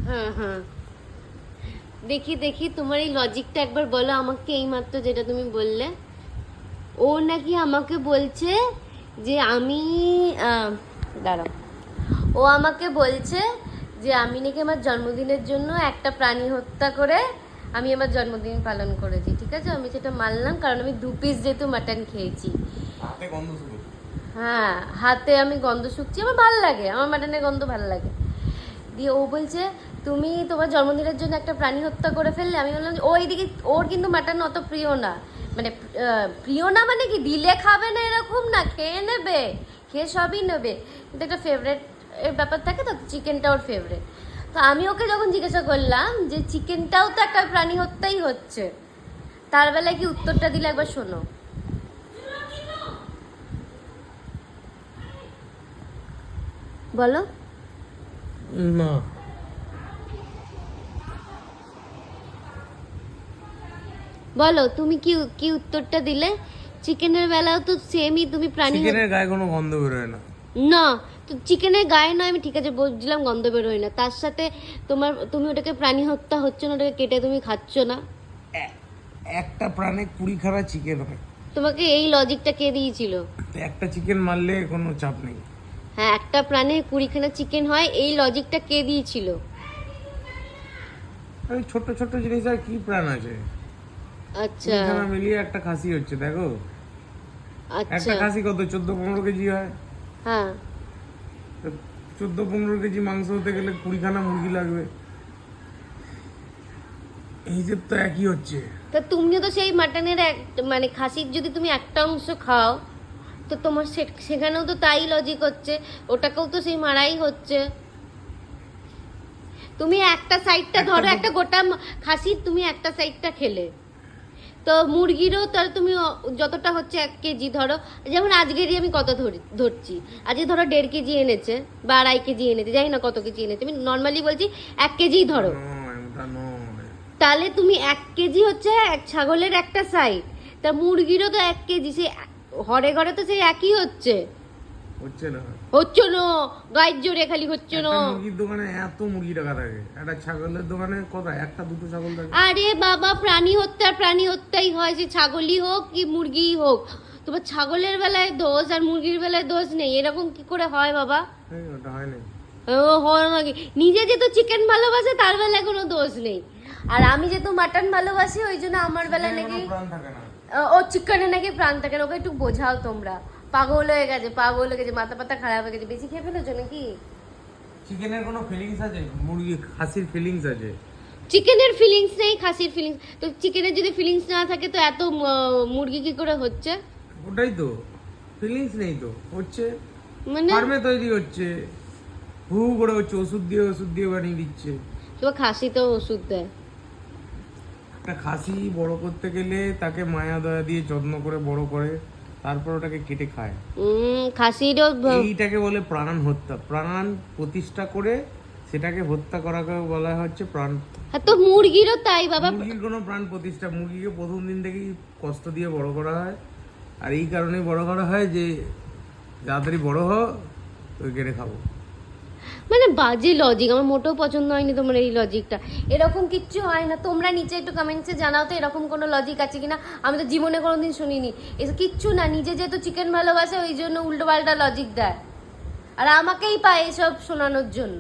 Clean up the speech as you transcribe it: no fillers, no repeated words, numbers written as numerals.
হ্যাঁ হ্যাঁ, দেখি দেখি তোমার এই লজিকটা একবার বলো আমাকে, এই মাত্র যেটা তুমি বললে। ও নাকি আমাকে বলছে যে আমি দাঁড়াও, ও আমাকে বলছে যে আমি নাকি আমার জন্মদিনের জন্য একটা প্রাণী হত্যা করে আমি আমার জন্মদিন পালন করেছি। ঠিক আছে, আমি সেটা মানলাম, কারণ আমি 2 পিস যেহেতু মাটন খেয়েছি। হ্যাঁ, হাতে আমি গন্ধ শুকছি, আমার ভালো লাগে, আমার মাটনের গন্ধ ভালো লাগে। দিয়ে ও বলছে তুমি তোমার জন্মদিনের জন্য একটা প্রাণী হত্যা করে ফেললে। আমি বললাম যে ও এইদিকে, ওর কিন্তু মাটন অত প্রিয় না, মানে প্রিয় না মানে কি দিলে খাবে না এরকম না, খেয়ে নেবে, খেয়ে সবই নেবে, কিন্তু একটা ফেভারেট এর ব্যাপার থাকে তো, চিকেনটা ওর ফেভারেট। তো আমি ওকে যখন জিজ্ঞাসা করলাম যে চিকেনটাও তো একটা প্রাণী হত্যাই হচ্ছে, তার বেলায় কি উত্তরটা দিলে একবার শোনো। বলো না, বলো তুমি কি কি উত্তরটা দিলে? চিকেনের বেলাও তো সেমই, তুমি প্রাণী চিকেনের গায়ে কোনো গন্ধ বেরোয় না। না, তো চিকেনের গায়ে নয়, আমি ঠিক আছে বুঝলাম গন্ধ বেরোয় না, তার সাথে তুমি ওটাকে প্রাণী হত্যা হচ্ছে না, ওটাকে কেটে তুমি খাচ্ছ না। একটা প্রাণে 20খানা চিকেন হয়। তোমাকে এই লজিকটা কে দিয়েছিল? তো একটা চিকেন মারলে কোনো চাপ নেই। হ্যাঁ, একটা প্রাণে 20খানা চিকেন হয়, এই লজিকটা কে দিয়েছিল? ওই ছোট ছোট জিনিস আর কি প্রাণ আছে? আচ্ছা 20খানা মিলিয়ে একটা খাসি হচ্ছে, দেখো আচ্ছা, একটা খাসি কত 14-15 কেজি হয়। হ্যাঁ 14-15 কেজি মাংস হতে গেলে 20খানা মুরগি লাগবে, হিসেব তো একই হচ্ছে। তা তুমিও তো সেই মাটনের মানে খাসির যদি তুমি একটা অংশ খাও, তো তোমার সেখানেও তো তাই লজিক হচ্ছে, ওটাকেও তো সেই মারাই হচ্ছে। তুমি একটা সাইডটা ধরো, একটা গোটা খাসির তুমি একটা সাইডটা খেলে, তো মুরগিরও তাহলে তুমি যতটা হচ্ছে 1 কেজি ধরো, যেমন আজকেরই আমি কত ধরছি, আজকে ধরো 1.5 কেজি এনেছে বা 2.5 কেজি এনেছে, জানি না কত কেজি এনেছে, আমি নর্মালি বলছি 1 কেজি ধরো, তাহলে তুমি 1 কেজি হচ্ছে এক ছাগলের একটা সাইড, তা মুরগিরও তো 1 কেজি, সেই ঘরে ঘরে তো সেই একই হচ্ছে। হচ্ছে না, হচ্ছে না, গায়ের জোরে খালি হচ্ছে না। একটা মুরগির দোকানে এত মুরগি রাখা থাকে, একটা ছাগলের দোকানে কত, একটা দুটো ছাগল থাকে। আরে বাবা, প্রাণী হত্যাই হয়, সে ছাগলই হোক কি মুরগিই হোক, তোমার ছাগলের বেলায় দোষ আর মুরগির বেলায় দোষ নেই, এরকম কি করে হয় বাবা? ওটা হয় না। ও হয় নাকি? নিজে যেহেতু চিকেন ভালোবাসে তার বেলায় কোনো দোষ নেই, আর আমি যেহেতু মাটন ভালোবাসি ওই জন্য আমার বেলায় নাকি প্রাণ থাকে না। ও চিকেনে নাকি প্রাণ থাকে না। ওকে একটু বোঝাও তোমরা, পাগল হয়ে গেছে, মাথা পাতা খারাপ হয়ে গেছে, বেশি খেয়ে ফেলেছো নাকি? চিকেনের কোনো ফিলিংস আছে? মুরগি খাসির ফিলিংস আছে। চিকেনের ফিলিংস নেই, খাসির ফিলিংস, তো চিকেনের যদি ফিলিংস না থাকে তো এত মুরগি কি করে হচ্ছে? ওটাই তো, ফিলিংস নেই তো, হচ্ছে মানে ফার্মে তৈরি হচ্ছে, হু করে হচ্ছে, ওষুধ দিয়ে বানিয়ে দিচ্ছে। তো খাসি তো ওষুধ দেয়। একটা খাসি বড় করতে গেলে তাকে মায়া দয়া দিয়ে যত্ন করে বড় করে, তারপর ওটাকে কেটে খায়। খাসিরও এইটাকে বলে প্রাণ হত্যা। প্রাণ প্রতিষ্ঠা করে সেটাকে হত্যা করাকে বলা হচ্ছে প্রাণ। হ্যাঁ, তো মুরগিরও তাই বাবা। মুরগির কোনো প্রাণ প্রতিষ্ঠা, মুরগিকে প্রথম দিন থেকেই কষ্ট দিয়ে বড় করা হয়, আর এই কারণেই বড় করা হয় যে তাড়াতাড়ি বড় হ, ওই কেটে খাবো। মানে বাজে লজিক, আমার মোটেও পছন্দ হয়নি তোমার এই লজিকটা। এরকম কিচ্ছু হয় না, তোমরা নিচে একটু কমেন্টসে জানাও তো এরকম কোনো লজিক আছে কিনা, আমি তো জীবনে কোনোদিন শুনিনি। এসব কিচ্ছু না, নিজে যেহেতু চিকেন ভালোবাসে ওই জন্য উল্টো পাল্টা লজিক দেয়, আর আমাকেই পায় এসব শোনানোর জন্য।